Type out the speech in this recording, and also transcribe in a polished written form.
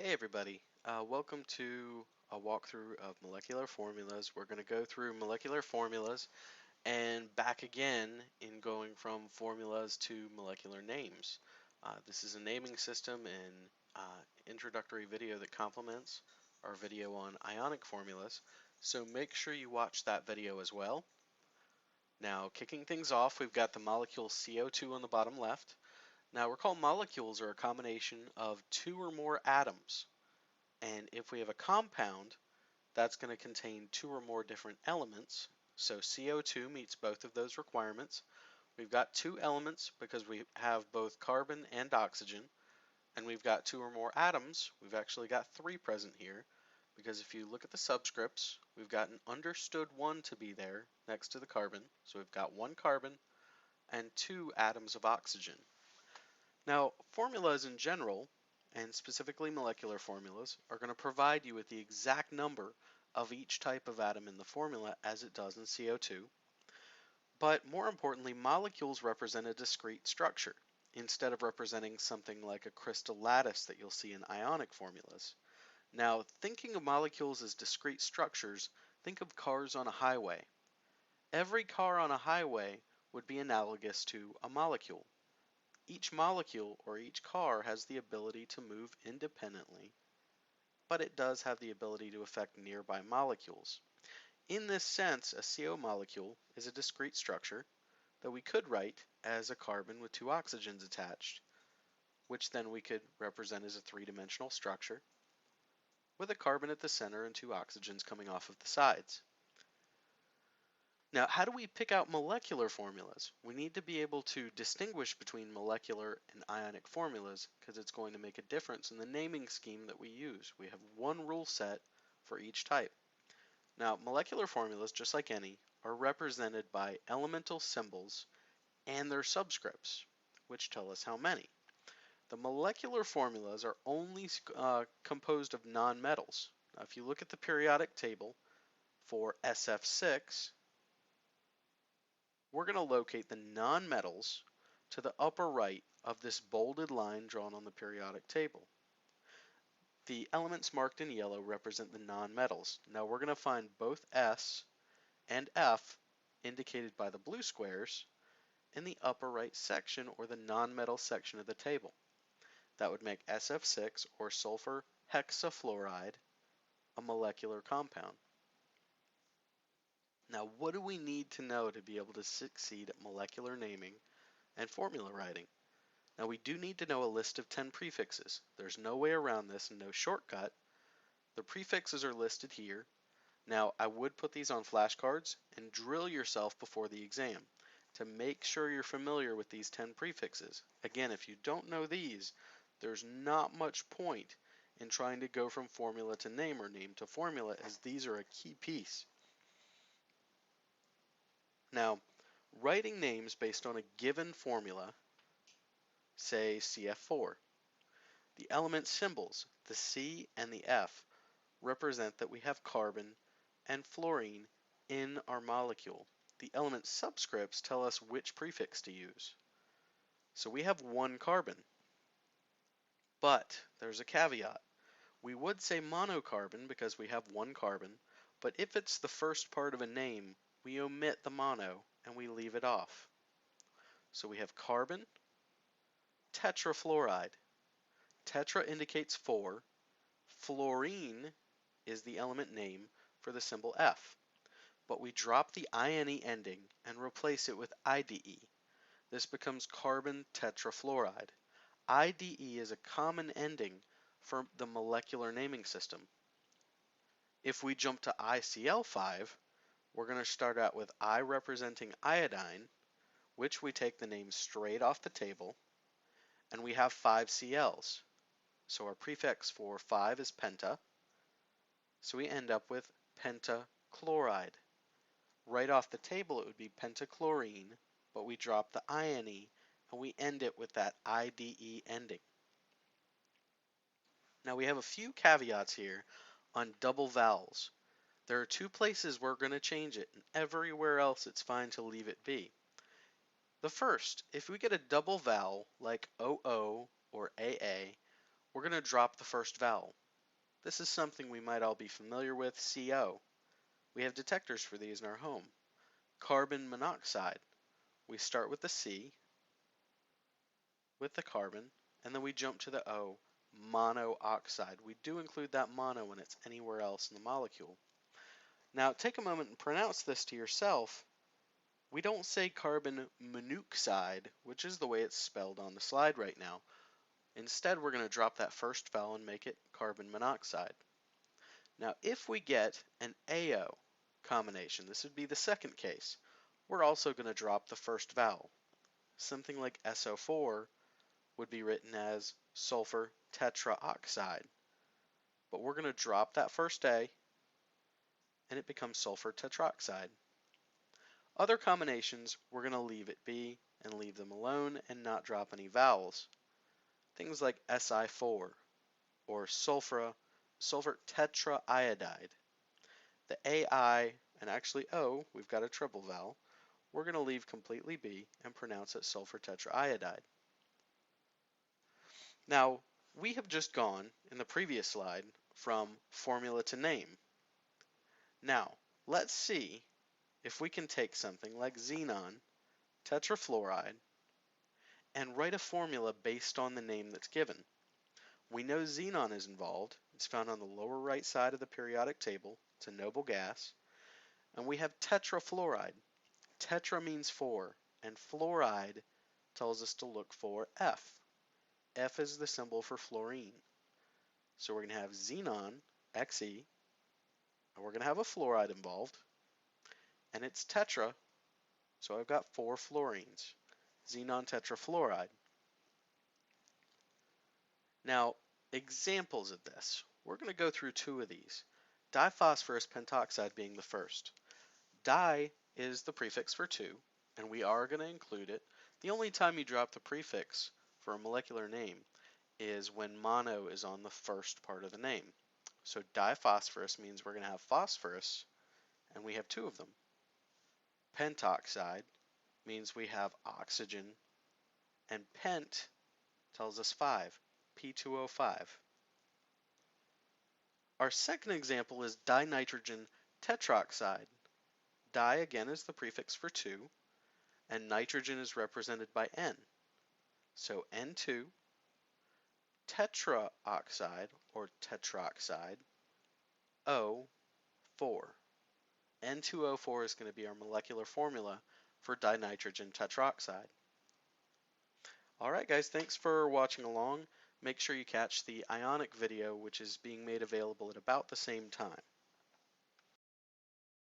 Hey everybody, welcome to a walkthrough of molecular formulas. We're going to go through molecular formulas and back again in going from formulas to molecular names. This is a naming system and introductory video that complements our video on ionic formulas, so make sure you watch that video as well. Now, kicking things off, we've got the molecule CO2 on the bottom left. Now, recall molecules are a combination of two or more atoms. And if we have a compound, that's going to contain two or more different elements. So CO2 meets both of those requirements. We've got two elements because we have both carbon and oxygen. And we've got two or more atoms. We've actually got three present here because if you look at the subscripts, we've got an understood one to be there next to the carbon. So we've got one carbon and two atoms of oxygen. Now, formulas in general, and specifically molecular formulas, are going to provide you with the exact number of each type of atom in the formula as it does in CO2. But more importantly, molecules represent a discrete structure instead of representing something like a crystal lattice that you'll see in ionic formulas. Now, thinking of molecules as discrete structures, think of cars on a highway. Every car on a highway would be analogous to a molecule. Each molecule or each car has the ability to move independently, but it does have the ability to affect nearby molecules. In this sense, a CO molecule is a discrete structure that we could write as a carbon with two oxygens attached, which then we could represent as a three-dimensional structure with a carbon at the center and two oxygens coming off of the sides. Now, how do we pick out molecular formulas? We need to be able to distinguish between molecular and ionic formulas because it's going to make a difference in the naming scheme that we use. We have one rule set for each type. Now, molecular formulas, just like any, are represented by elemental symbols and their subscripts, which tell us how many. The molecular formulas are only composed of nonmetals. Now, if you look at the periodic table for SF6, we're going to locate the nonmetals to the upper right of this bolded line drawn on the periodic table. The elements marked in yellow represent the nonmetals. Now we're going to find both S and F indicated by the blue squares in the upper right section or the nonmetal section of the table. That would make SF6 or sulfur hexafluoride a molecular compound. Now, what do we need to know to be able to succeed at molecular naming and formula writing? Now, we do need to know a list of 10 prefixes. There's no way around this and no shortcut. The prefixes are listed here. Now, I would put these on flashcards and drill yourself before the exam to make sure you're familiar with these 10 prefixes. Again, if you don't know these, there's not much point in trying to go from formula to name or name to formula, as these are a key piece. Now, writing names based on a given formula, say CF4, the element symbols, the C and the F, represent that we have carbon and fluorine in our molecule. The element subscripts tell us which prefix to use. So we have one carbon, but there's a caveat. We would say monocarbon because we have one carbon, but if it's the first part of a name, we omit the mono and we leave it off. So we have carbon, tetrafluoride. Tetra indicates 4. Fluorine is the element name for the symbol F. But we drop the INE ending and replace it with IDE. This becomes carbon tetrafluoride. IDE is a common ending for the molecular naming system. If we jump to ICl5, we're going to start out with I representing iodine, which we take the name straight off the table, and we have 5 Cl's. So our prefix for 5 is penta, so we end up with pentachloride. Right off the table it would be pentachlorine, but we drop the INE and we end it with that IDE ending. Now we have a few caveats here on double vowels. There are 2 places we're going to change it, and everywhere else it's fine to leave it be. The first, if we get a double vowel like OO or AA, we're going to drop the first vowel. This is something we might all be familiar with, CO. We have detectors for these in our home. Carbon monoxide. We start with the C, with the carbon, and then we jump to the O, monoxide. We do include that mono when it's anywhere else in the molecule. Now take a moment and pronounce this to yourself. We don't say carbon monoxide, which is the way it's spelled on the slide right now. Instead, we're going to drop that first vowel and make it carbon monoxide. Now, if we get an AO combination, this would be the second case, we're also going to drop the first vowel. Something like SO4 would be written as sulfur tetraoxide. But we're going to drop that first A, and it becomes sulfur tetroxide. Other combinations, we're going to leave it be and leave them alone and not drop any vowels. Things like Si4 or sulfur tetraiodide. The AI and actually O, we've got a triple vowel, we're going to leave completely B and pronounce it sulfur tetraiodide. Now, we have just gone, in the previous slide, from formula to name. Now, let's see if we can take something like xenon tetrafluoride and write a formula based on the name that's given. We know xenon is involved. It's found on the lower right side of the periodic table. It's a noble gas. And we have tetrafluoride. Tetra means 4, and fluoride tells us to look for F. F is the symbol for fluorine. So we're going to have xenon, Xe, and we're going to have a fluoride involved, and it's tetra, so I've got 4 fluorines, xenon tetrafluoride. Now, examples of this. We're going to go through 2 of these, diphosphorus pentoxide being the first. Di is the prefix for 2, and we are going to include it. The only time you drop the prefix for a molecular name is when mono is on the first part of the name. So diphosphorus means we're going to have phosphorus, and we have 2 of them. Pentoxide means we have oxygen, and pent tells us 5, P2O5. Our second example is dinitrogen tetroxide. Di again is the prefix for 2, and nitrogen is represented by N. So N2, tetraoxide or tetroxide, O4. N2O4 is going to be our molecular formula for dinitrogen tetroxide. Alright guys, thanks for watching along. Make sure you catch the ionic video, which is being made available at about the same time.